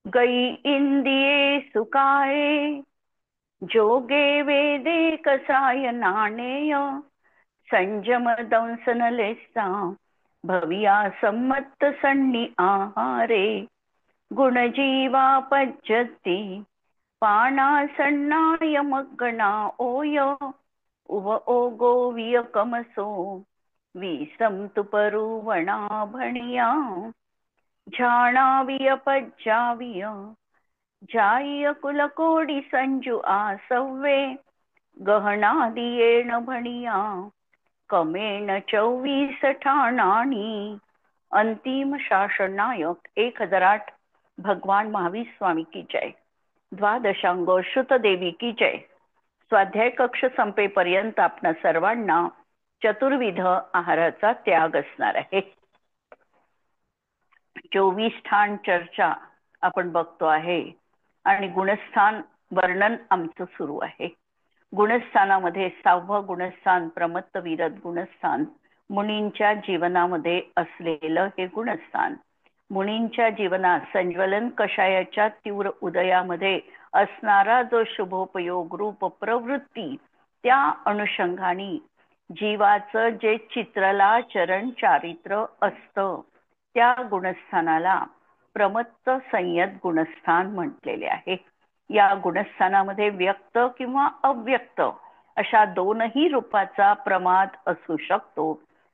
गई इंदिये सुकाळे जोगे वेदे कसाय नाणेय संजम दंसन लेसा भविया संमत सन्नी आहारे गुणजीवा पज्जती पाना सन्नाय मग्गणा ओय उव ओगो वियकमसो विसम तुपरुवणा भणिया झाणाविय पज्जाविय जाय कुलकोडी संजू आसव्वे गहनादियेण भणिया कमेण 24 ठाणाणी अंतिम शासनायक 1008 भगवान महावीर स्वामी की जय। द्वादशांग श्रुत देवी की जय। स्वाध्याय कक्ष संपेपर्यंत आपण सर्वांना चतुर्विध आहाराचा त्याग असणार आहे। 24 ठाण चर्चा आपण बघतो आहे आणि गुणस्थान वर्णन आमचं सुरू आहे। गुणस्थानामध्ये 6वं गुणस्थान प्रमत्त विरत गुणस्थान, मुनींच्या जीवनामध्ये असलेलं हे गुणस्थान। मुनींच्या जीवनात संज्वलन कषायाच्या तीव्र उदयामध्ये असणारा जो शुभोपयोग रूप प्रवृत्ती, त्या अनुषंगाने जीवाचं जे चित्रला चरण चारित्र असतं त्या गुणस्थानाला प्रमत्त संयत गुणस्थान म्हटलेले आहे। या गुणस्थानामध्ये व्यक्त किंवा अव्यक्त अशा दोनही रूपाचा प्रमाद असू शकतो।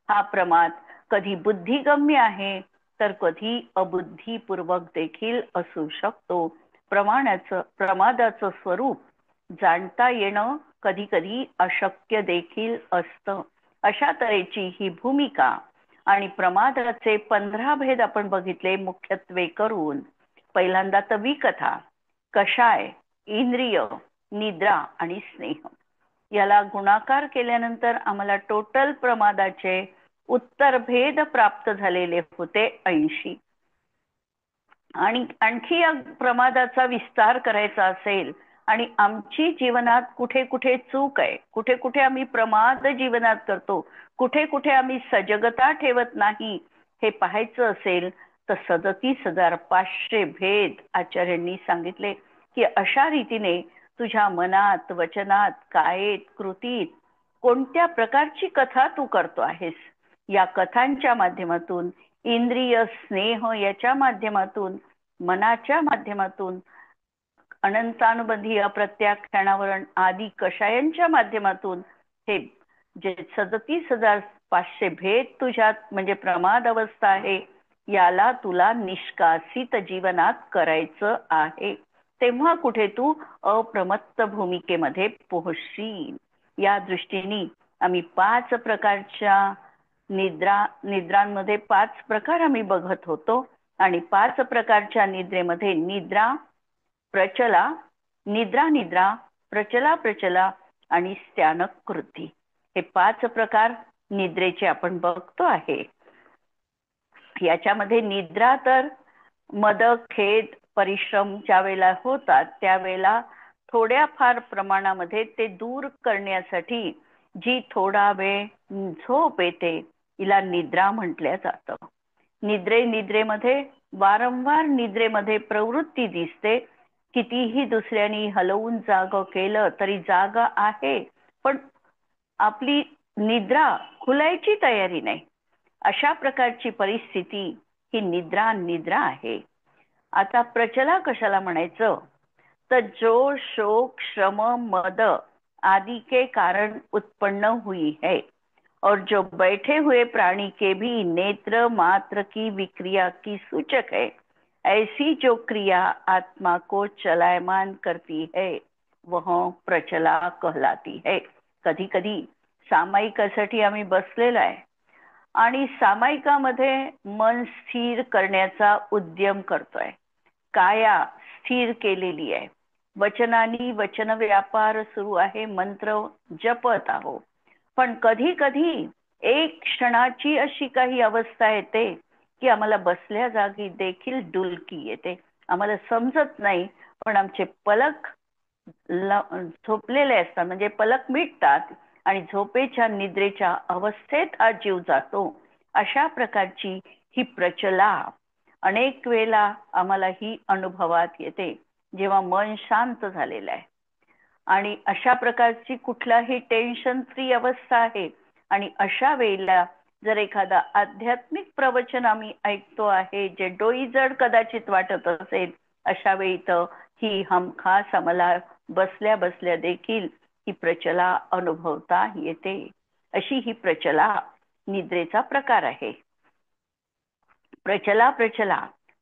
हा प्रमाद कधी बुद्धिगम्य आहे तर कधी अबुद्धिपूर्वक देखील असू शकतो। प्रमादाचं स्वरूप जाणता येणं कधी कधी अशक्य देखील असतं। अशा तऱ्हेची ही भूमिका आणि प्रमादाचे 15 भेद आपण बघितले मुख्यत्वे करून। पहिल्यांदा तर विकथा, कषाय, इंद्रिय, निद्रा आणि स्नेह याला गुणाकार केल्यानंतर आम्हाला टोटल प्रमादाचे उत्तर भेद प्राप्त झालेले होते 80। आणि आणखी या प्रमादाचा विस्तार करायचा असेल आणि आमची जीवनात कुठे कुठे चूक आहे, कुठे कुठे आम्ही प्रमाद जीवनात करतो, कुठे कुठे आम्ही सजगता ठेवत नाही, हे पाहायचं असेल तर 37,500 भेद आचार्यांनी सांगितले की अशा रीतीने तुझ्या मनात, वचनात, कायेत, कृतीत कोणत्या प्रकारची कथा तू करतो आहेस, या कथांच्या माध्यमातून, इंद्रिय स्नेह याच्या माध्यमातून, मनाच्या माध्यमातून, अनंतानुबंधी अप्रत्याख्यानावरण आदी कषायांच्या माध्यमातून हे जे 37,500 भेद तुझ्यात म्हणजे प्रमाद अवस्था आहे, याला तुला निष्कासित जीवनात करायचं आहे। तेव्हा कुठे तू अप्रमत्त भूमिकेमध्ये पोहोचशील। या दृष्टीने आम्ही 5 प्रकारच्या निद्रांमध्ये 5 प्रकार आम्ही बघत होतो आणि 5 प्रकारच्या निद्रेमध्ये निद्रा, प्रचला, निद्रा निद्रा, प्रचला प्रचला आणि स्त्यानक कृती हे 5 प्रकार निद्रेचे आपण बघतो आहे। याच्यामध्ये निद्रा तर मद, खेद, परिश्रम ज्या वेळेला होतात त्यावेळेला थोड्या फार प्रमाणामध्ये ते दूर करण्यासाठी जी थोडा वेळ झोप येते हिला निद्रा म्हटल्या जातं। निद्रेमध्ये वारंवार निद्रेमध्ये प्रवृत्ती दिसते। कितीही दुसऱ्यांनी हलवून जाग केलं तरी जागा आहे, पण आपली निद्रा खुलायची तयारी नाही। अशा प्रकारची परिस्थिती ही निद्रा आहे। आता प्रचला कशाला म्हणायचं तर जो शोक, श्रम, मद आदि के कारण उत्पन्न हुई है और जो बैठे हुए प्राणी के भी नेत्र मात्र की विक्रिया की सूचक है, ऐसी जो क्रिया आत्मा को चलायमान करती है वह प्रचला कहलाती है। कधी कधी सामायिकासाठी आम्ही बसलेला आहे आणि सामायिकामध्ये मन स्थिर करण्याचा उद्यम करतोय, काया स्थिर केलेली आहे, वचनानी वचन व्यापार सुरू आहे, मंत्र जपत आहो, पण कधी कधी एक क्षणाची अशी काही अवस्था येते की आम्हाला बसल्या जागी देखील डुलकी येते, आम्हाला समजत नाही, पण आमचे पलक झोपलेले असतात, म्हणजे पलक मिटतात आणि झोपेच्या निद्रेच्या अवस्थेत हा जीव जातो। अशा प्रकारची ही प्रचला अनेक वेळेला आम्हाला ही अनुभवात येते जेव्हा मन शांत झालेलं आहे आणि अशा प्रकारची कुठलाही टेन्शन फ्री अवस्था आहे आणि अशा वेळेला जर एखादा आध्यात्मिक प्रवचन आम्ही ऐकतो आहे जे डोईजड कदाचित वाटत असेल, अशा वेळी तर ही हमखास आम्हाला बसल्या बसल्या देखील ही प्रचला अनुभवता येते. अशी ही प्रचला निद्रेचा प्रकार आहे. प्रचला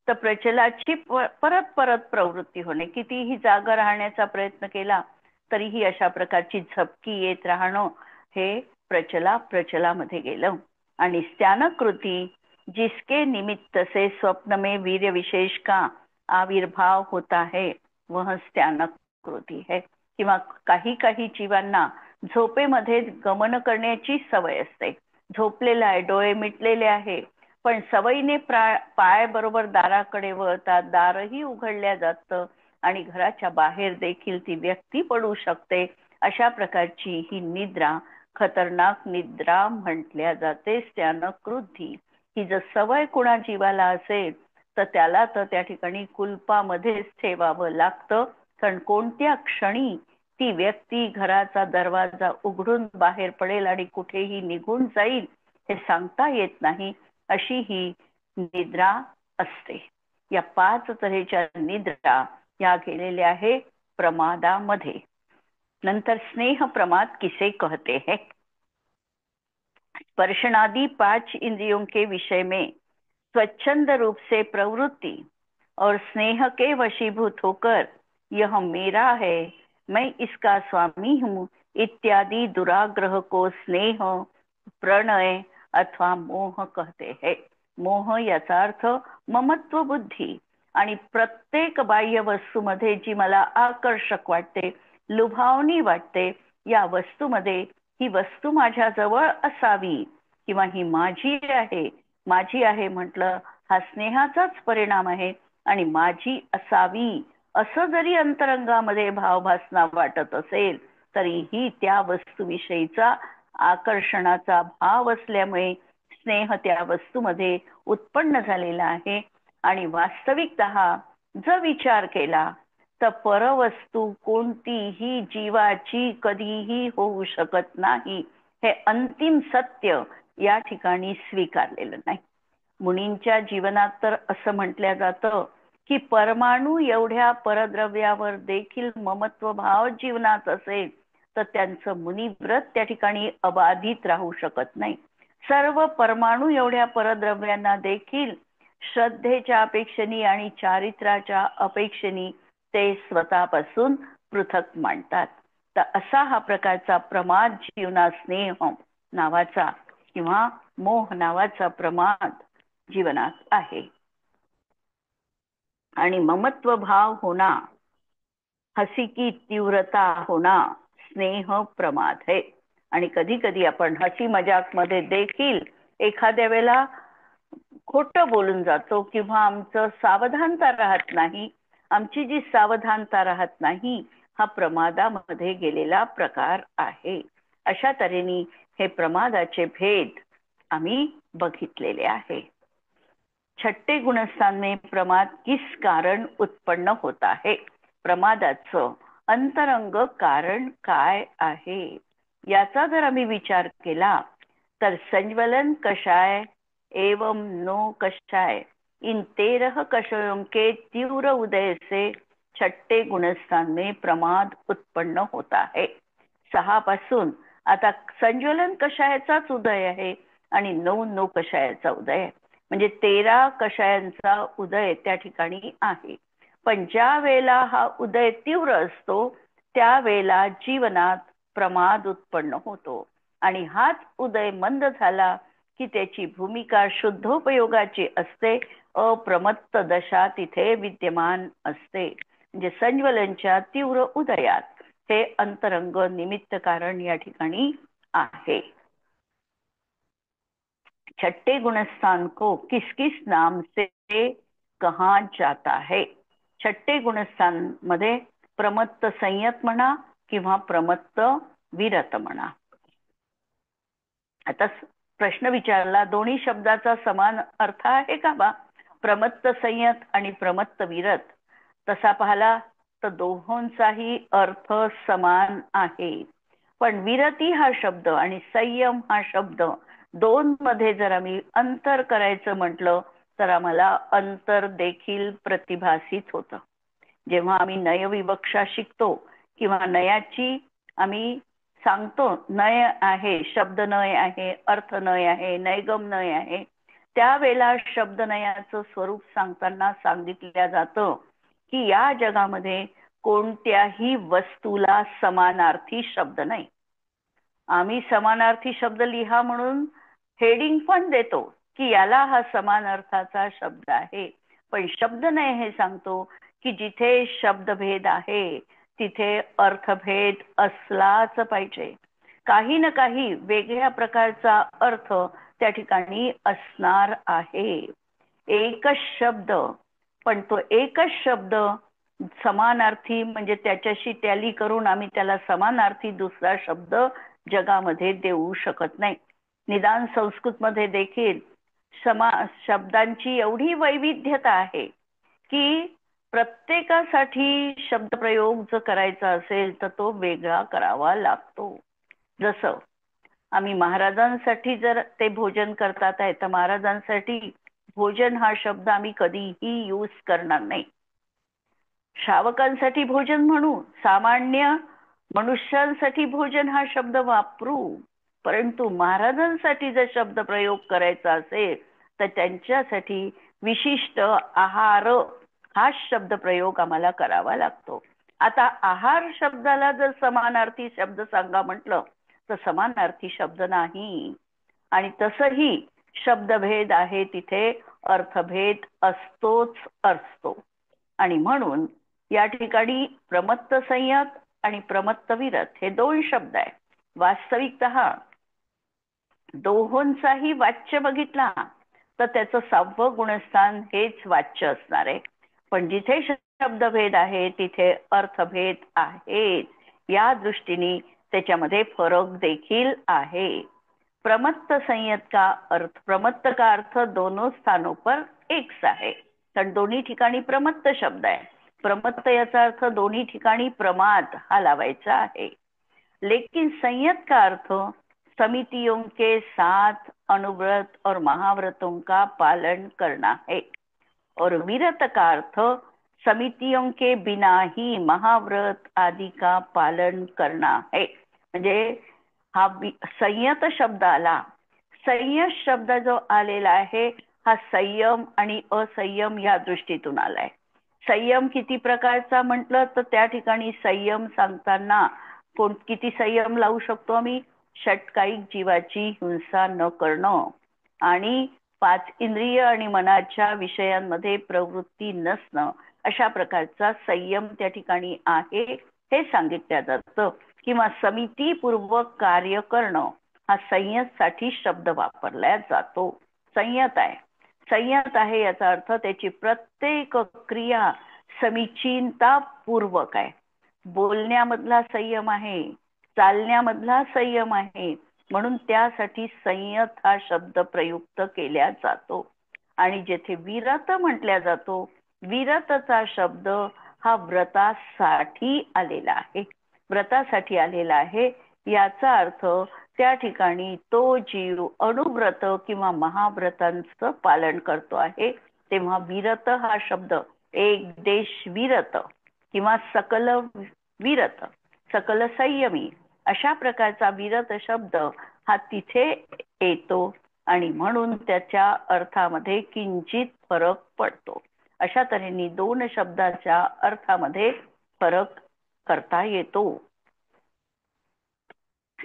तर प्रचलाची परत परत प्रवृत्ती होणे, कितीही जागा राहण्याचा प्रयत्न केला तरीही अशा प्रकारची झपकी येत राहणं हे प्रचलामध्ये गेलं. आणि स्त्यानकृती जिसके निमित्त से स्वप्न में वीर्य विशेष का आविर्भाव होता है वह स्त्यानकृती है. किंवा काही काही जीवांना झोपेमध्ये गमन करण्याची सवय असते. झोपलेला आहे, डोळे मिटलेले आहे, पण सवयीने पाय बरोबर दाराकडे वळतात, दारही उघडल्या जातं आणि घराच्या बाहेर देखील ती व्यक्ती पडू शकते. अशा प्रकारची ही निद्रा खतरनाक निद्रा म्हटल्या जाते. स्त्यानकृती ही जर सवय कुणा जीवाला असेल तर त्याला तर त्या ठिकाणी कुलपामध्येच ठेवावं लागतं, कारण कोणत्या क्षणी ती व्यक्ती घराचा दरवाजा उघडून बाहेर पडेल आणि कुठेही निघून जाईल हे सांगता येत नाही. अशी ही निद्रा असते. या 5 तऱ्हेच्या निद्रा या गेलेल्या आहे प्रमादामध्ये. नंतर स्नेह प्रमाद किसे कहते हैं. स्पर्शनादि 5 इंद्रियों के विषय में स्वच्छंद रूप से प्रवृत्ति और स्नेह के वशीभूत होकर यह मेरा है, मैं इसका स्वामी हूँ इत्यादि दुराग्रह को स्नेह, प्रणय अथवा मोह कहते हैं. मोह याचा अर्थ ममत्व बुद्धी आणि प्रत्येक बाह्य वस्तूमध्ये जी मला आकर्षक वाटते, लुभावणी वाटते, या वस्तूमध्ये ही वस्तू माझ्या जवळ असावी किंवा ही माझी आहे म्हटलं हा स्नेहाचाच परिणाम आहे. आणि माझी असावी असं जरी अंतरंगामध्ये भावभासना वाटत असेल तरीही त्या वस्तूविषयीचा आकर्षणाचा भाव असल्यामुळे स्नेह त्या वस्तूमध्ये उत्पन्न झालेला आहे. आणि वास्तविकतः जर विचार केला तर परवस्तू कोणतीही जीवाची कधीही होऊ शकत नाही, हे अंतिम सत्य या ठिकाणी स्वीकारलेलं नाही. मुनींच्या जीवनात तर असं म्हटलं जातं की परमाणू एवढ्या परद्रव्यावर देखील ममत्व भाव जीवनात असेल तर त्यांचं मुनिव्रत त्या ठिकाणी अबाधित राहू शकत नाही. सर्व परमाणू एवढ्या परद्रव्यांना देखील श्रद्धेच्या अपेक्षेने आणि चारित्र्याच्या अपेक्षेने ते स्वतःपासून पृथक मांडतात. तर असा हा प्रकारचा प्रमाद जीवनात स्नेह नावाचा किंवा मोह नावाचा प्रमाद जीवनात आहे. आणि ममत्व भाव होना, हसी की तीव्रता होना स्नेह प्रमाद है. आणि कधी कधी आपण हसी मजाक मध्ये देखील एखाद्या वेळेला खोटं बोलून जातो किंवा आमचं सावधानता राहत नाही. आमची जी सावधानता राहत नाही हा प्रमादामध्ये गेलेला प्रकार आहे. अशा तऱ्हेने हे प्रमादाचे भेद आम्ही बघितलेले आहे. छठे गुणस्थान में प्रमाद किस कारण उत्पन्न होता है. प्रमादाचं अंतरंग कारण काय आहे याचा जर आम्ही विचार केला तर संज्वलन कषाय एवं नो कषाय इन 13 कषयों के तीव्र उदय से छठे गुणस्थान में प्रमाद उत्पन्न होता है. 6 पासून आता संज्वलन कषायाचाच उदय आहे आणि 9 नो कषायाचा उदय आहे. म्हणजे 13 कषायांचा उदय त्या ठिकाणी आहे. पण ज्या वेळेला हा उदय तीव्र असतो त्यावेळेला जीवनात प्रमाद उत्पन्न होतो आणि हाच उदय मंद झाला की त्याची भूमिका शुद्धोपयोगाची असते. अप्रमत्त दशा तिथे विद्यमान असते. म्हणजे संज्वलनच्या तीव्र उदयात हे अंतरंग निमित्त कारण या ठिकाणी आहे. छठे गुणस्थान को किस किस नाम से कहा जाता है. छठे गुणस्थान मध्ये प्रमत्त संयत म्हणा किंवा प्रमत्त विरत म्हणा. आता प्रश्न विचारला दोन्ही शब्दाचा समान अर्थ आहे का बा. प्रमत्त संयत आणि प्रमत्त विरत तसा पाहिला तर दोहोंचाही अर्थ समान आहे. पण विरती हा शब्द आणि संयम हा शब्द दोन मध्ये जर आम्ही अंतर करायचं म्हटलं तर आम्हाला अंतर देखील प्रतिभासित होतं. जेव्हा आम्ही नयविवक्षा शिकतो किंवा नयाची आम्ही सांगतो नय आहे, शब्द नय आहे, अर्थ नय आहे, नयगम नय आहे, त्यावेळेला शब्द नयाचं स्वरूप सांगताना सांगितलं जातं की या जगामध्ये कोणत्याही वस्तूला समानार्थी शब्द नाही. आम्ही समानार्थी शब्द लिहा म्हणून हेडिंग पण देतो की याला हा समान अर्थाचा शब्द आहे, पण शब्द नाही हे सांगतो की जिथे शब्दभेद आहे तिथे अर्थभेद असलाच पाहिजे. काही ना काही वेगळ्या प्रकारचा अर्थ त्या ठिकाणी असणार आहे. एकच शब्द, पण तो एकच शब्द समानार्थी म्हणजे त्याच्याशी टॅली करून आम्ही त्याला समानार्थी दुसरा शब्द जगामध्ये देऊ शकत नाही. निदान संस्कृत मध्ये देखील शब्दांची एवढी वैविध्यता आहे की प्रत्येकासाठी शब्दप्रयोग जर करायचा असेल तर तो वेगळा करावा लागतो. जसं आम्ही महाराजांसाठी जर ते भोजन करतात आहे तर महाराजांसाठी भोजन हा शब्द आम्ही कधीही यूज करणार नाही. श्रावकांसाठी भोजन म्हणू, सामान्य मनुष्यांसाठी भोजन हा शब्द वापरू, परंतु महाराजांसाठी जर शब्द प्रयोग करायचा असेल तर त्यांच्यासाठी विशिष्ट आहार हा शब्द प्रयोग आम्हाला करावा लागतो. आता आहार शब्दाला जर समानार्थी शब्द सांगा म्हटलं तर समानार्थी शब्द नाही, आणि तसही शब्दभेद आहे तिथे अर्थभेद असतोच असतो. आणि म्हणून या ठिकाणी प्रमत्त संयत आणि प्रमत्त विरत हे दोन शब्द आहे. वास्तविकतः दोहोंचाही वाच्य बघितला तर त्याचं 6वं गुणस्थान हेच वाच्य असणार आहे. पण जिथे शब्दभेद आहे तिथे अर्थभेद आहे, या दृष्टीने त्याच्यामध्ये फरक देखील आहे. प्रमत्त संयत का अर्थ, प्रमत्त का अर्थ दोनों स्थानों पर एक सा है, कारण दोन्ही ठिकाणी प्रमत्त शब्द आहे. प्रमत्त याचा अर्थ दोन्ही ठिकाणी प्रमाद हा लावायचा आहे. लेकिन संयत का अर्थ समितियों के साथ अनुव्रत और महाव्रतों का पालन करना है, और विरत का अर्थ समितियों के बिना ही महाव्रत आदि का पालन करना है. म्हणजे हा संयत शब्द आला, संयत शब्द जो आलेला आहे हा संयम आणि असंयम या दृष्टीतून आलाय. संयम किती प्रकारचा म्हटलं तर त्या ठिकाणी संयम सांगताना किती संयम लावू शकतो आम्ही, षटकायिक जीवाची हिंसा न करणं आणि 5 इंद्रिय आणि मनाच्या विषयांमध्ये प्रवृत्ती नसणं, अशा प्रकारचा संयम त्या ठिकाणी आहे हे सांगितलं जातं. किंवा समितीपूर्वक कार्य करणं हा संयत साठी शब्द वापरला जातो. संयत आहे, संयत आहे याचा अर्थ त्याची प्रत्येक क्रिया समीचीनतापूर्वक आहे. बोलण्यामधला संयम आहे, चालण्यामधला संयम आहे, म्हणून त्यासाठी संयत हा शब्द प्रयुक्त केला जातो. आणि जेथे विरत म्हटल्या जातो, विरतचा शब्द हा व्रतासाठी आलेला आहे, व्रतासाठी आलेला आहे. याचा अर्थ त्या ठिकाणी तो जीव अनुव्रत किंवा महाव्रतांचं पालन करतो आहे. तेव्हा विरत हा शब्द एक देश विरत किंवा सकल विरत, सकल संयमी अशा प्रकारचा विरत शब्द हा तिथे येतो आणि म्हणून त्याच्या अर्थामध्ये किंचित फरक पडतो. अशा तऱ्हेने दोन शब्दाच्या अर्थामध्ये फरक करता येतो.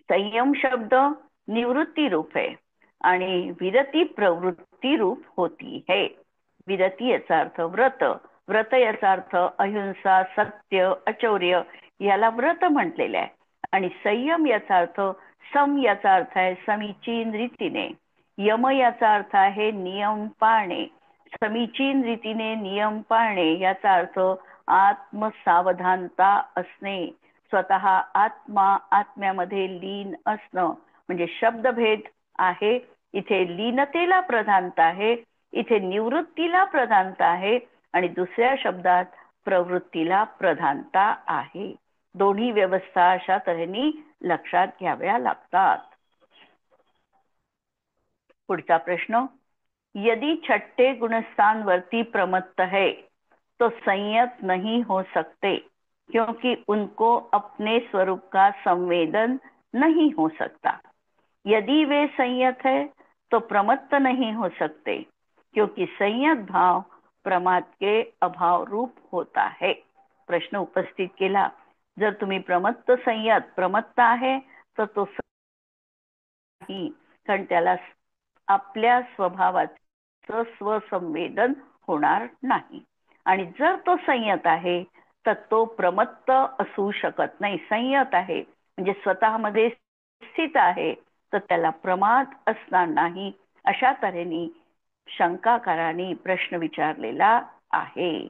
संयम शब्द निवृत्ती रूप है आणि विरती प्रवृत्ती रूप होती है. विरती याचा अर्थ व्रत, व्रत याचा अर्थ अहिंसा, सत्य, अचौर्य याला व्रत म्हटलेले आहे. आणि संयम याचा अर्थ सम याचा अर्थ आहे समीचीन रीतीने, यम याचा अर्थ आहे नियम पाळणे, समीचीन रीतीने नियम पाळणे याचा अर्थ आत्मसावधानता असणे, स्वतः आत्मा आत्म्यामध्ये लीन असणं. म्हणजे शब्दभेद आहे, इथे लीनतेला प्रधानता आहे, इथे निवृत्तीला प्रधानता आहे आणि दुसऱ्या शब्दात प्रवृत्तीला प्रधानता आहे. दोन्ही व्यवस्था अशा तऱ्हेने लक्षात घ्याव्या लागतात. पुढचा प्रश्न, यदि छठे गुणस्थान वर्ती प्रमत्त है तो संयत नहीं हो सकते क्योंकि उनको अपने स्वरूप का संवेदन नहीं हो सकता. यदि वे संयत है तो प्रमत्त नहीं हो सकते क्योंकि संयत भाव प्रमाद के अभाव रूप होता है. प्रश्न उपस्थित केला, जर तुम्ही प्रमत्त संयत प्रमत्त आहे तर तो नाही, कारण त्याला आपल्या स्वभावाचं स्वसंवेदन होणार नाही. आणि जर तो संयत आहे तर तो प्रमत्त असू शकत नाही. संयत आहे म्हणजे स्वतःमध्ये स्थित आहे तर त्याला प्रमाद असणार नाही. अशा तऱ्हेने शंकाकाराने प्रश्न विचारलेला आहे.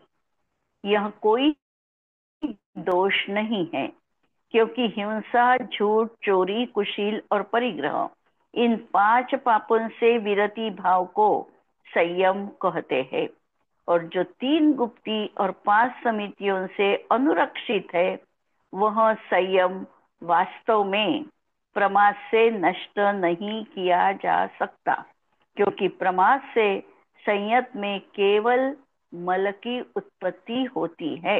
यह कोई दोष नहीं है क्योंकि हिंसा, झूठ, चोरी, कुशील और परिग्रह इन 5 पापों से विरति भाव को संयम कहते हैं और जो 3 गुप्ती और 5 समितियों से अनुरक्षित है वह संयम वास्तव में प्रमाद से नष्ट नहीं किया जा सकता क्योंकि प्रमाद से संयत में केवल मल की उत्पत्ति होती है.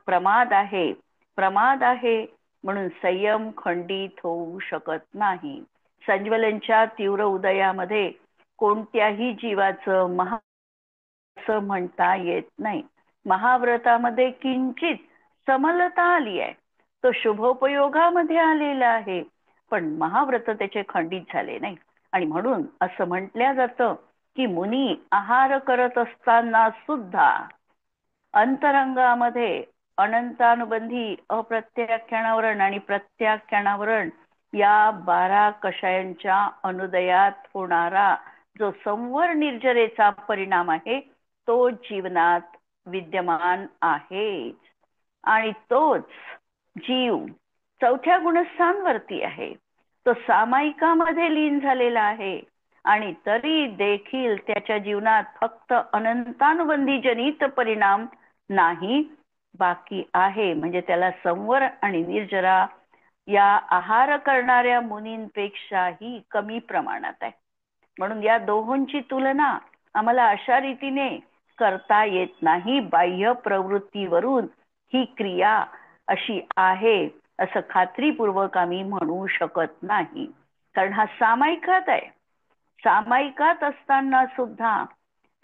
प्रमाद आहे म्हणून संयम खंडित होऊ शकत नाही. संज्वलनच्या तीव्र उदयामध्ये कोणत्याही जीवाचं असं म्हणता येत नाही. महाव्रतामध्ये किंचित समलता आली आहे, तो शुभोपयोगामध्ये आलेला आहे, पण महाव्रत त्याचे खंडित झाले नाही. आणि म्हणून असं म्हटलं जातं की मुनी आहार करत असताना सुद्धा अंतरंगामध्ये अनंतानुबंधी अप्रत्याख्यानावरण आणि प्रत्याख्यानावरण या 12 कषायांच्या अनुदयात होणारा जो संवर निर्जरेचा परिणाम आहे तो जीवनात विद्यमान आहे. आणि तोच जीव 4थ्या गुणस्थानवरती आहे. तो सामायिकामध्ये लीन झालेला आहे आणि तरी देखील त्याच्या जीवनात फक्त अनंतानुबंधी जनित परिणाम नाही बाकी आहे. म्हणजे त्याला संवर आणि निर्जरा या आहार करणाऱ्या मुनींपेक्षाही कमी प्रमाणात आहे. म्हणून या दोहोंची तुलना आम्हाला अशा रीतीने करता येत नाही. बाह्य प्रवृत्तीवरून ही क्रिया अशी आहे असं खात्रीपूर्वक आम्ही म्हणू शकत नाही, कारण हा सामायिकात आहे. सामायिकात असताना सुद्धा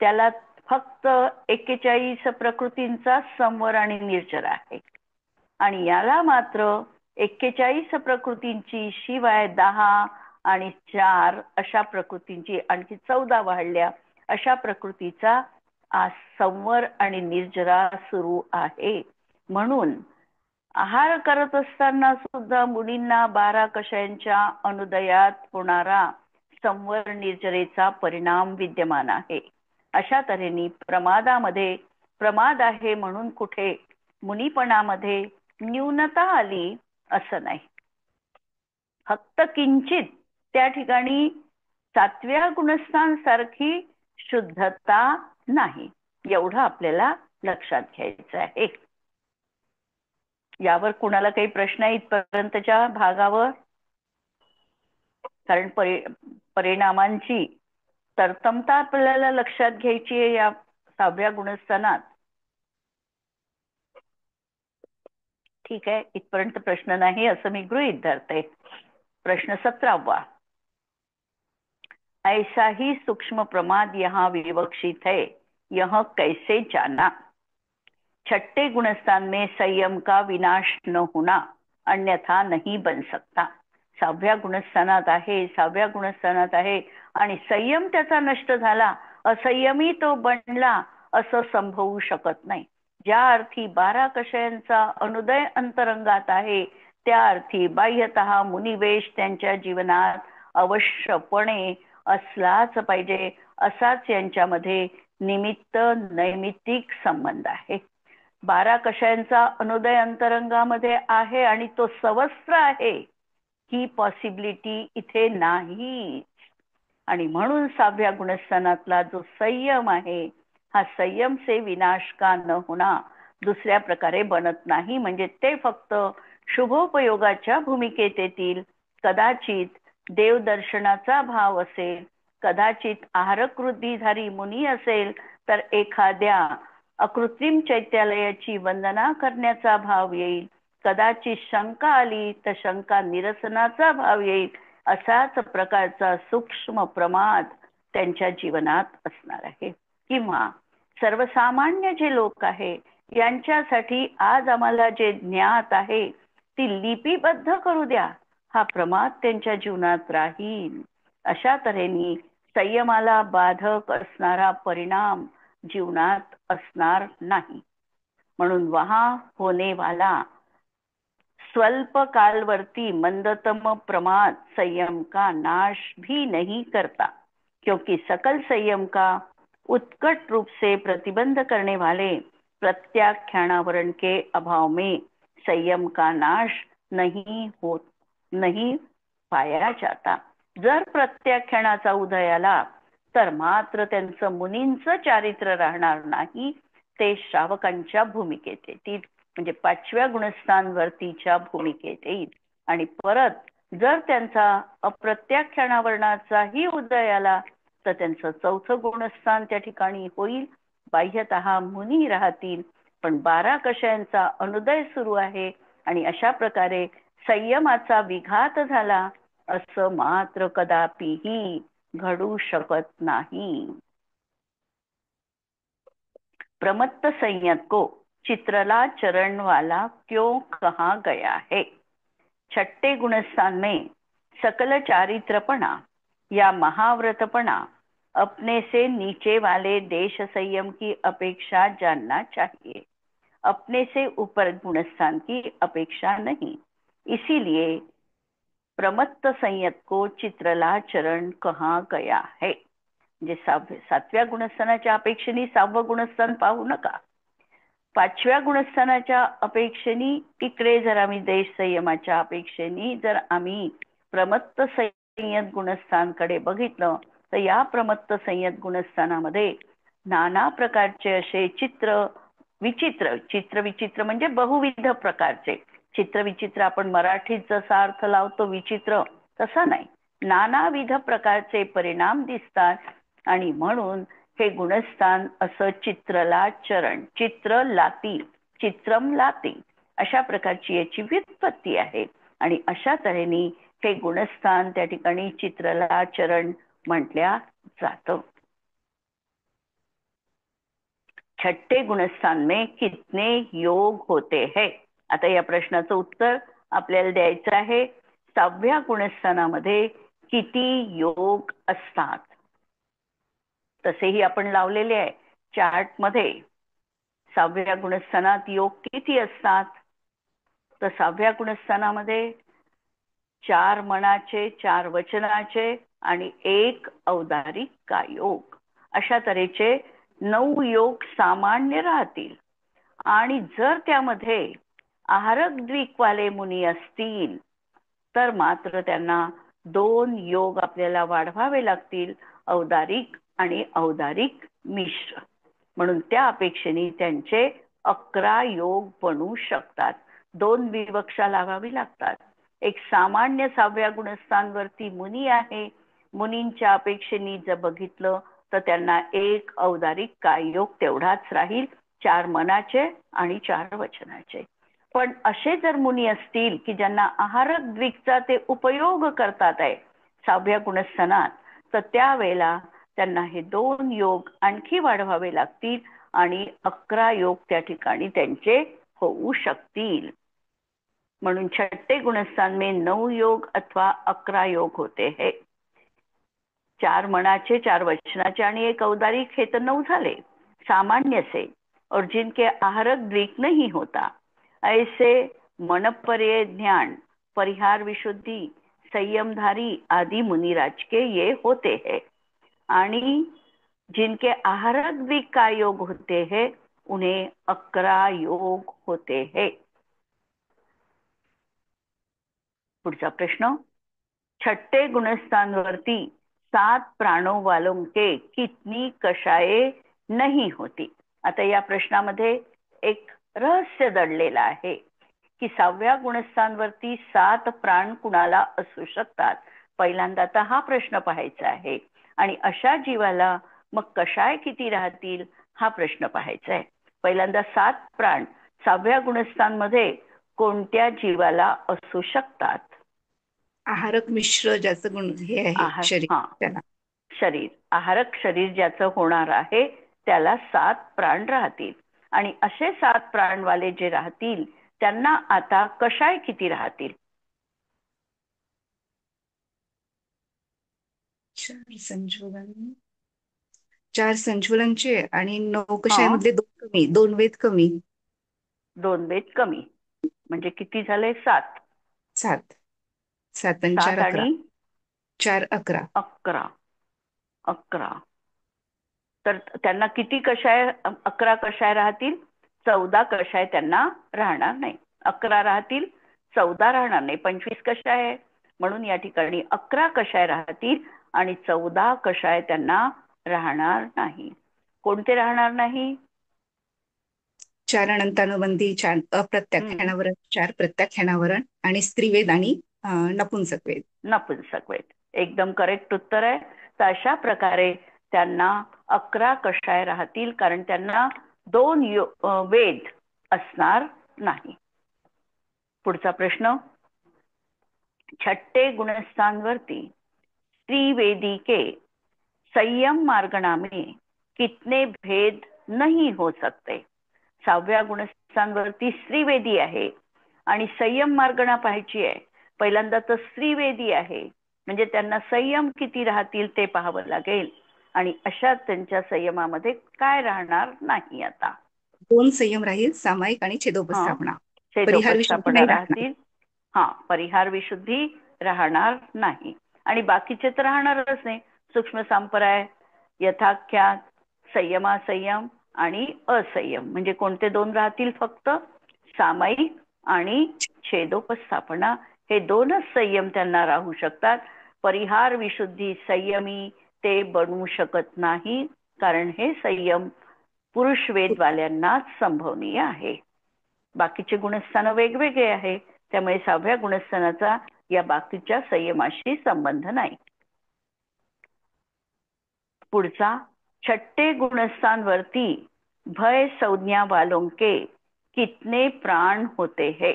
त्याला फक्त 41 प्रकृतींचा संवर आणि निर्जर आहे आणि याला मात्र 41 प्रकृतींची शिवाय 10 आणि 4 अशा प्रकृतींची आणखी 14 वाढल्या अशा प्रकृतीचा संवर आणि निर्जरा सुरू आहे. म्हणून आहार करत असताना सुद्धा मुनींना 12 कषायांच्या अनुदयात होणारा संवर निर्जरेचा परिणाम विद्यमान आहे. अशा तऱ्हेने प्रमादामध्ये प्रमाद आहे म्हणून कुठे मुनीपणामध्ये न्यूनता आली असं नाही. फक्त किंचित त्या ठिकाणी 7व्या गुणस्थान सारखी शुद्धता नाही, एवढं आपल्याला लक्षात घ्यायचं आहे. यावर कुणाला काही प्रश्न आहे इथपर्यंतच्या भागावर? कारण परिणामांची तरतमता आपल्याला लक्षात घ्यायची आहे या 6व्या गुणस्थानात. ठीक आहे, इथपर्यंत प्रश्न नाही असं मी गृहीत धरते. प्रश्न 17वा, ऐसा ही सूक्ष्म प्रमाद यहाँ विवक्षित है, यह कैसे जाना? छठे गुणस्थान में संयम का विनाश न होना अन्यथा नहीं बन सकता. 6व्या गुणस्थानात आहे आणि संयम त्याचा नष्ट झाला, असंयमी तो बनला असं संभवू शकत नाही. ज्या अर्थी 12 कषायांचा अनुदय अंतरंगात आहे त्या अर्थी बाह्यतः मुनिवेश त्यांच्या जीवनात अवश्यपणे असलाच पाहिजे. असाच यांच्यामध्ये निमित्त नैमित्तिक संबंध आहे. 12 कषायांचा अनुदय अंतरंगामध्ये आहे आणि तो सवस्त्र आहे ही पॉसिबिलिटी इथे नाही. आणि म्हणून 6व्या गुणस्थानातला जो संयम आहे, हा संयम से विनाश का न होना दुसऱ्या प्रकारे बनत नाही. म्हणजे ते फक्त शुभोपयोगाच्या भूमिकेत येतील. कदाचित देवदर्शनाचा भाव असेल, कदाचित आहारकृतीधारी मुनी असेल, तर एखाद्या अकृत्रिम चैत्यालयाची वंदना करण्याचा भाव येईल. कदाचित शंका आली तर शंका निरसनाचा भाव येईल. असाच प्रकारचा सूक्ष्म प्रमाद त्यांच्या जीवनात असणार आहे. किंवा सर्वसामान्य जे लोक आहे यांच्यासाठी आज आम्हाला जे ज्ञात आहे ती लिपिबद्ध करू द्या, हा प्रमाद त्यांच्या जीवनात राहील. अशा तऱ्हेने संयमाला बाधक असणारा परिणाम जीवनात असणार नाही. म्हणून वहा होने वाला स्वल्प कालवर्ती मंदतम प्रमाद संयम का नाश भी नहीं करता, क्योंकि सकल संयम का उत्कट रूप से प्रतिबंध करने वाले प्रत्याख्यानावरण के अभाव में संयम का नाश नहीं पाया जाता. जर प्रत्याख्यानाचा उदय आला तर मात्र त्यांचं मुनींचं चारित्र्य राहणार नाही, ते श्रावकांच्या भूमिकेत येतील. म्हणजे 5व्या गुणस्थानवर्तीच्या भूमिकेत येईल. आणि परत जर त्यांचा अप्रत्याख्यानावरणाचाही उदय आला तर त्यांचं 4थं गुणस्थान त्या ठिकाणी होईल. बाह्यतः मुनी राहतील, पण 12 कषायांचा अनुदय सुरू आहे आणि अशा प्रकारे संयमाचा विघात झाला असं मात्र कदापिही घडू शकत नाही. प्रमत्त संयत को चित्रला चरण वाला क्यों कहा गया है? 6ठे गुणस्थान में सकल चारित्रपणा या महाव्रतपणा अपने से नीचे वाले देश संयम की अपेक्षा जानना चाहिए, अपने से ऊपर गुणस्थान की अपेक्षा नहीं. इसीलिए प्रमत्त संयत को चित्रला चरण कहा गया है. म्हणजे 7व्या गुणस्थानाच्या अपेक्षेने 6वं गुणस्थान पाहू नका. 5व्या गुणस्थानाच्या अपेक्षेने इकडे जर आम्ही देश संयमाच्या अपेक्षेने जर आम्ही प्रमत्त संयत गुणस्थानकडे बघितलं तर या प्रमत्त संयत गुणस्थानामध्ये नाना प्रकारचे असे चित्र विचित्र म्हणजे बहुविध प्रकारचे चित्र विचित्र. आपण मराठीत जसा अर्थ लावतो विचित्र तसा नाही, नानाविध प्रकारचे परिणाम दिसतात. आणि म्हणून हे गुणस्थान असं चित्रला चरण, चित्र लाती, चित्रम लाती अशा प्रकारची याची व्युत्पत्ती आहे. आणि अशा तऱ्हेने हे गुणस्थान त्या ठिकाणी चित्रला चरण म्हटल्या जातं. 6ठे गुणस्थान में कितने योग होते हैं? आता या प्रश्नाचं उत्तर आपल्याला द्यायचं आहे. 6व्या गुणस्थानामध्ये किती योग असतात? तसेही आपण लावलेले आहे चार्ट मध्ये. 6व्या गुणस्थानात योग किती असतात? तर 6व्या गुणस्थानामध्ये 4 मनाचे, 4 वचनाचे आणि 1 औदारिक का योग अशा तऱ्हेचे 9 योग सामान्य राहतील. आणि जर त्यामध्ये आहारक द्विकवाले मुनी असतील तर मात्र त्यांना 2 योग आपल्याला वाढवावे लागतील, औदारिक आणि औदारिक मिश्र. म्हणून त्या अपेक्षेने त्यांचे 11 योग बनू शकतात. 2 विवक्षा लावावी लागतात. एक सामान्य 6व्या गुणस्थानवरती मुनी आहे, मुनींच्या अपेक्षेने जर बघितलं तर त्यांना 1 औदारिक काय योग तेवढाच राहील, 4 मनाचे आणि 4 वचनाचे. पण असे जर मुनी असतील की ज्यांना आहारक द्विकचा ते उपयोग करतात आहे 6व्या गुणस्थानात, तर त्यावेळेला त्यांना हे 2 योग आणखी वाढवावे लागतील आणि 11 योग त्या ठिकाणी त्यांचे होऊ शकतील. म्हणून 6ठे गुणस्थान में 9 योग अथवा 11 योग होते हैं. 4 मनाचे, 4 वचनाचे आणि 1 औदारिक, हे तर 9 झाले सामान्य से. और जिनके आहारक द्विक नहीं होता ऐसे मनपर्य ज्ञान, परिहार विशुद्धि, संयमधारी आदि मुनिराज के ये होते हैं. आणि जिनके आहारक द्विक का योग होते हैं उन्हें 11 योग होते हैं. पुढचा प्रश्न. 6ठे गुणस्थानवरती सात प्राणो वालों कितनी कषाये नाही होती. आता या प्रश्नामध्ये एक रहस्य दडलेलं आहे की 6व्या गुणस्थानवरती 7 प्राण कुणाला असू शकतात. पहिल्यांदा तर हा प्रश्न पाहायचा आहे आणि अशा जीवाला मग कषाय किती राहतील हा प्रश्न पाहायचा आहे. पहिल्यांदा 7 प्राण 6व्या गुणस्थानमध्ये कोणत्या जीवाला असू शकतात? आहारक मिश्र ज्याचं गुण हे आहे आहार, शरीर हा, त्याला. शरीर, आहारक शरीर ज्याचं होणार आहे त्याला 7 प्राण राहतील. आणि असे 7 प्राणवाले जे राहतील त्यांना आता कषाय किती राहतील? 4 संज्वलनचे आणि हा, नौकशाहीमधले 2 वेद कमी. 2 वेद कमी म्हणजे किती झाले? 7. 7. 7 आणि 4 7 11. आणि 4 11. 11. 11 तर त्यांना किती कषाय? 11 कषाय राहतील. 14 कषाय त्यांना राहणार नाही. 11 राहतील, 14 राहणार नाही. 25 कषाय आहे म्हणून या ठिकाणी 11 कषाय राहतील आणि 14 कषाय त्यांना राहणार नाही. कोणते राहणार नाही? 4 अनंतानुबंधी, 4 अप्रत्याख्यानावरण, 4 प्रत्याख्यानावरण आणि स्त्रीवेद आणि नपुंसक वेद. नपुंसक वेद. एकदम करेक्ट उत्तर आहे. तर अशा प्रकारे त्यांना 11 कषाय राहतील कारण त्यांना 2 वेद असणार नाही. पुढचा प्रश्न, 6ठे गुणस्थानवरती त्रिवेदी के संयम मार्गणा में कितने भेद नहीं हो सकते? 6व्या गुणस्थानवरती स्त्रीवेदी आहे आणि संयम मार्गणा पाहायची आहे. पहिल्यांदा तर स्त्रीवेदी आहे म्हणजे त्यांना संयम किती राहतील ते पाहावं लागेल आणि अशा त्यांच्या संयमामध्ये काय राहणार नाही. आता 2 संयम राहील, सामायिक आणि हा, छेदोपस्थापना. परिहार विशुद्धी छेदोपस्थापना नाही राहणार. राहतील. हा, परिहार विशुद्धी राहणार नाही आणि बाकीचे तर राहणारच नाही. सूक्ष्म संप्रदाय, यथाख्यात, संयमासंयम आणि असंयम म्हणजे कोणते 2 राहतील? फक्त सामायिक आणि छेदोपस्थापना हे 2च संयम त्यांना राहू शकतात. परिहार विशुद्धी संयमी ते बनवू शकत नाही कारण हे संयम पुरुष वेदवाल्यांनाच संभवनीय आहे. बाकीचे गुणस्थान वेगवेगळे आहे त्यामुळे 6व्या गुणस्थानाचा या बाकीच्या संयमाशी संबंध नाही. पुढचा, 6ठे गुणस्थानवरती भय संज्ञा वालों के कितने प्राण होते हैं?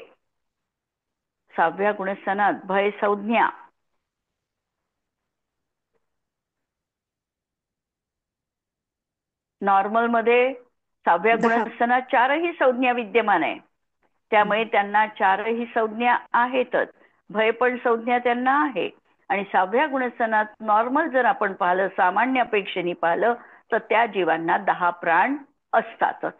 6व्या गुणस्थानात भय संज्ञा, नॉर्मल मध्ये 6व्या 10. गुणस्थानात 4ही संज्ञा विद्यमान आहे त्यामुळे त्यांना 4ही संज्ञा आहेतच. भय पण संज्ञा त्यांना आहे आणि 6व्या गुणस्थानात नॉर्मल जर आपण पाहिलं, सामान्य अपेक्षेने पाहिलं तर त्या जीवांना 10 प्राण असतातच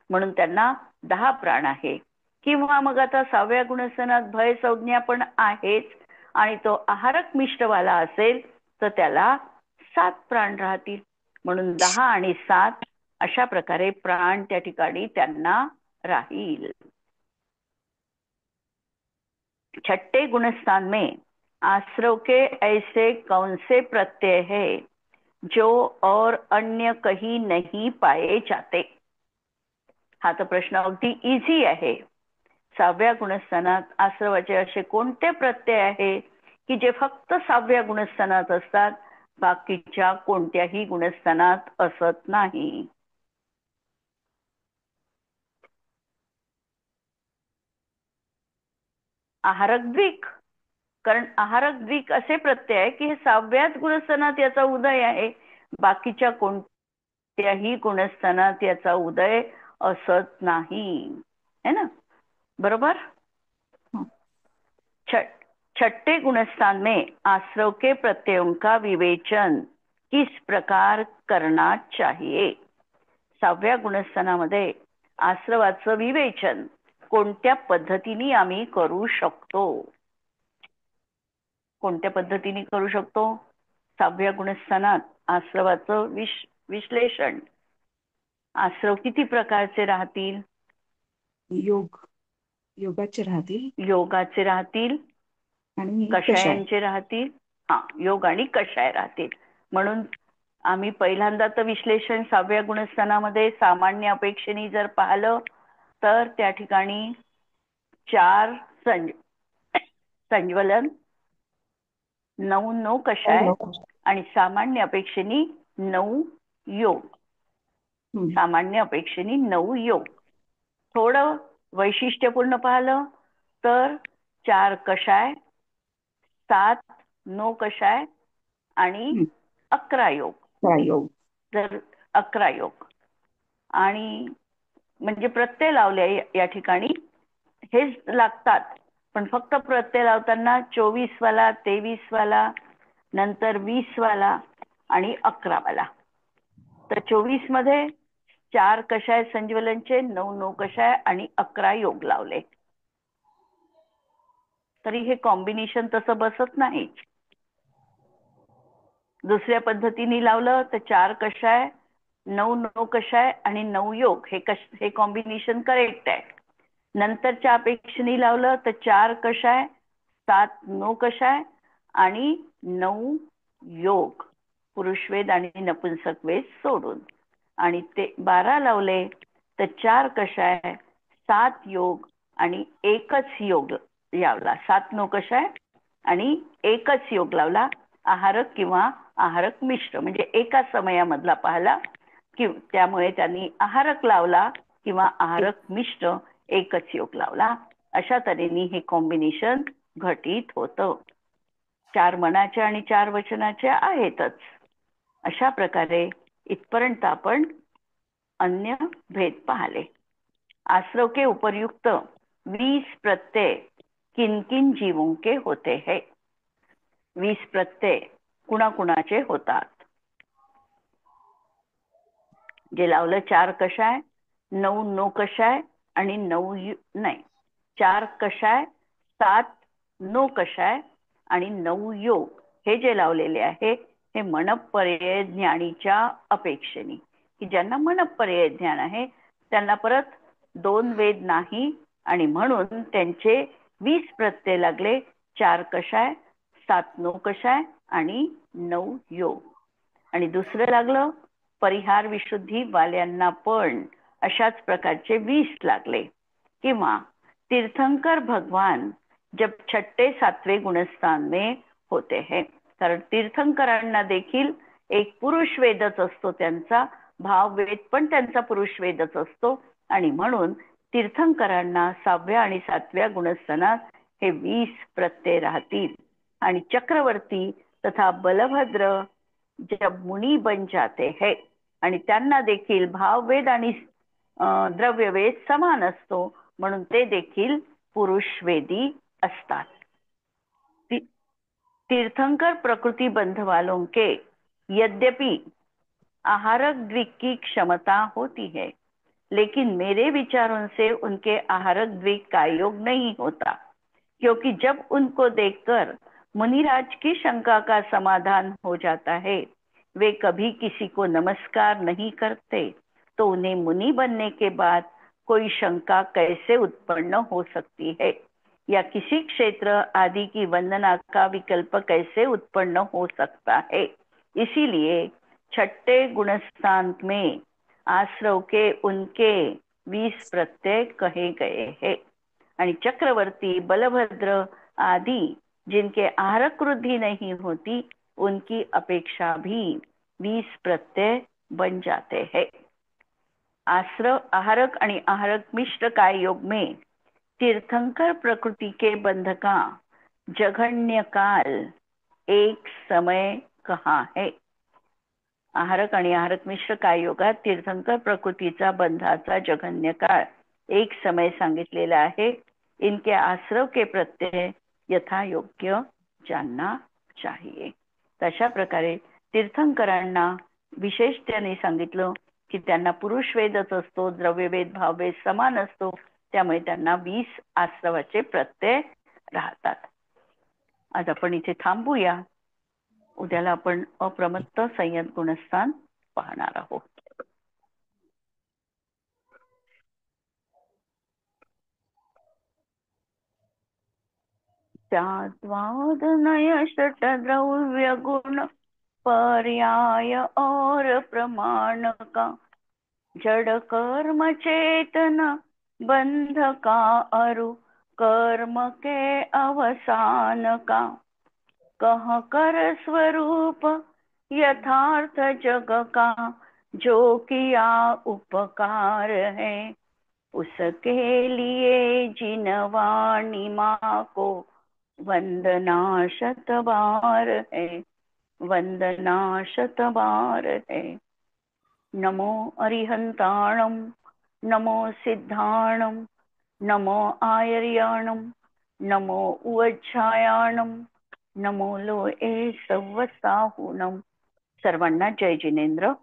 म्हणून त्यांना 10 प्राण आहे. किंवा मग आता 6व्या गुणस्थानात भय संज्ञा पण आहेच आणि तो आहारक मिष्टवाला असेल तर त्याला 7 प्राण राहतील म्हणून 10 आणि 7 अशा प्रकारे प्राण त्या ठिकाणी त्यांना राहील. 6ठे गुणस्थान में आश्रव के ऐसे कौन से प्रत्यय है जो और अन्य कहीं नहीं पाए जाते? हा तर प्रश्न अगदी इझी आहे. 6व्या गुणस्थानात आश्रवाचे असे कोणते प्रत्यय आहे की जे फक्त 6व्या गुणस्थानात असतात, बाकीच्या कोणत्याही गुणस्थानात असत नाही? आहारक द्विक, कारण आहारक द्विक असे प्रत्यय आहे की हे 6व्याच गुणस्थानात याचा उदय आहे, बाकीच्या कोणत्याही गुणस्थानात याचा उदय असत नाही, है ना? बरोबर. 6ठे गुणस्थान में आश्रव के प्रत्ययों का विवेचन किस प्रकार करना चाहिए? 6व्या गुणस्थानामध्ये आश्रवाचं विवेचन कोणत्या पद्धतीने आम्ही करू शकतो? कोणत्या पद्धतीने करू शकतो? 6व्या गुणस्थानात आश्रवाचं विश्लेषण. आश्रव किती प्रकारचे राहतील? योगाचे राहतील योगाचे राहतील, आणि कषाय. कषायांचे राहतील हा योग आणि कषाय राहतील. म्हणून आम्ही पहिल्यांदा तर विश्लेषण 6व्या गुणस्थानामध्ये सामान्य अपेक्षेने जर पाहिलं तर त्या ठिकाणी 4 संज्वलन, 9 नो कषाय आणि सामान्य अपेक्षेने 9 योग. सामान्य अपेक्षेने 9 योग. थोडं वैशिष्ट्यपूर्ण पाहिलं तर 4 कषाय, 7 नो कषाय आणि 11 योग. जर 11 योग आणि म्हणजे प्रत्यय लावले या ठिकाणी हेच लागतात, पण फक्त प्रत्यय लावताना 24 वाला, 23 वाला, नंतर 20 वाला आणि 11 वाला. तर 24 मध्ये 4 कषाय संज्वलनचे, 9 नो कषाय आणि 11 योग लावले. तरी हे कॉम्बिनेशन तसं बसत नाही. दुसऱ्या पद्धतीने लावलं तर 4 कषाय, 9 नो कषाय आणि 9 योग हे कॉम्बिनेशन करेक्ट आहे. नंतरच्या अपेक्षेने लावलं तर 4 कषाय, 7 नो कषाय आणि 9 योग, पुरुषवेद आणि नपुंसक वेद सोडून. आणि ते 12 लावले तर 4 कषाय, 7 योग आणि एकच योग लावला. 7 नो कषाय आणि एकच योग लावला. आहारक किंवा आहारक मिश्र म्हणजे एका समयामधला पाहिला कि त्यामुळे त्यांनी आहारक लावला किंवा आहारक मिश्र एकच योग लावला. अशा तऱ्हेने हे कॉम्बिनेशन घटित होतं. 4 मनाचे आणि 4 वचनाचे आहेतच. अशा प्रकारे इथपर्यंत आपण अन्य भेद पाहिले. आश्रव के उपर्युक्त 20 प्रत्यय किन किन जीवों के होते हैं. 20 प्रत्यय कुणाकुणाचे होतात. जे लावलं 4 कषाय, 9 नो कषाय आणि 9 नाही 4 कषाय, 7 नो कषाय आणि 9 योग हे जे लावलेले आहे हे मनपर्यय ज्ञानीच्या अपेक्षेने, की ज्यांना मनपर्यय ज्ञान आहे त्यांना परत 2 वेद नाही आणि म्हणून त्यांचे 20 प्रत्यय लागले. 4 कषाय, 7 नो कषाय आणि 9 योग. आणि दुसरं लागलं परिहार विशुद्धी वाल्यांना पण अशाच प्रकारचे 20 लागले. किंवा तीर्थंकर भगवान जब 6ठे 7वें गुणस्थान में होते हैं, कारण तीर्थंकरांना देखील एक पुरुष वेदच असतो, त्यांचा भाववेद पण त्यांचा पुरुष वेदच असतो आणि म्हणून तीर्थंकरांना 6व्या आणि 7व्या गुणस्थानात हे 20 प्रत्यय राहतील. आणि चक्रवर्ती तथा बलभद्र जब मुनी बन जाते हैं आणि त्यांना देखील भाववेद आणि द्रव्यवेद समान असतो म्हणून ते देखील पुरुषवेदी असतात. तीर्थंकर प्रकृति बंध वालों के यद्यपि आहारक द्विक की क्षमता होती है, लेकिन मेरे विचारों से उनके आहारक द्विक का योग नहीं होता, क्योंकि जब उनको देखकर मुनिराज की शंका का समाधान हो जाता है, वे कभी किसी को नमस्कार नहीं करते, तो उन्हें मुनि बनने के बाद कोई शंका कैसे उत्पन्न हो सकती है, या किसी क्षेत्र आदि की वंदना का विकल्प कैसे उत्पन्न हो सकता है. इसीलिए 6ठे गुणस्थान में आश्रव के उनके 20 प्रत्यय कहे गए हैं. आणि चक्रवर्ती बलभद्र आदि जिनके आहारक वृद्धि नहीं होती उनकी अपेक्षा भी 20 प्रत्यय बन जाते हैं. आश्रव आहारक आणि आहारक मिश्र काय योग में तीर्थंकर प्रकृति के बंध का जघन्य काल एक समय कहा है. आहारक आणि आहारक मिश्र काय योगात तीर्थंकर प्रकृतीचा बंधाचा जघन्य काळ एक समय सांगितलेला आहे. इनके आश्रव के प्रत्यय यथा योग्य जानना चाहिए. तशा प्रकारे तीर्थंकरांना विशेष त्याने सांगितलं की त्यांना पुरुष वेदच असतो, द्रव्यवेद भाववेद समान असतो, त्यामुळे त्यांना 20 आश्रवाचे प्रत्यय राहतात. आज आपण इथे थांबूया. उद्याला आपण अप्रमत्त संयत गुणस्थान पाहणार आहोत. त्याद्वादनय षट्द्रव्य गुण पर्याय और प्रमाण का जड़ कर्म चेतन बंध का अरु कर्म के अवसान का कह कर स्वरूप यथार्थ जग का जो किया उपकार है उसके लिए जिन वाणी माँ को वंदना शत बार है वंदना शत बार है। नमो अरिहंताणम नमो सिद्धाणम नमो आयर्याणम नमो उवज्झायाणम नमो लोए सव्वसाहुणम। सर्वांना जय जिनेंद्र।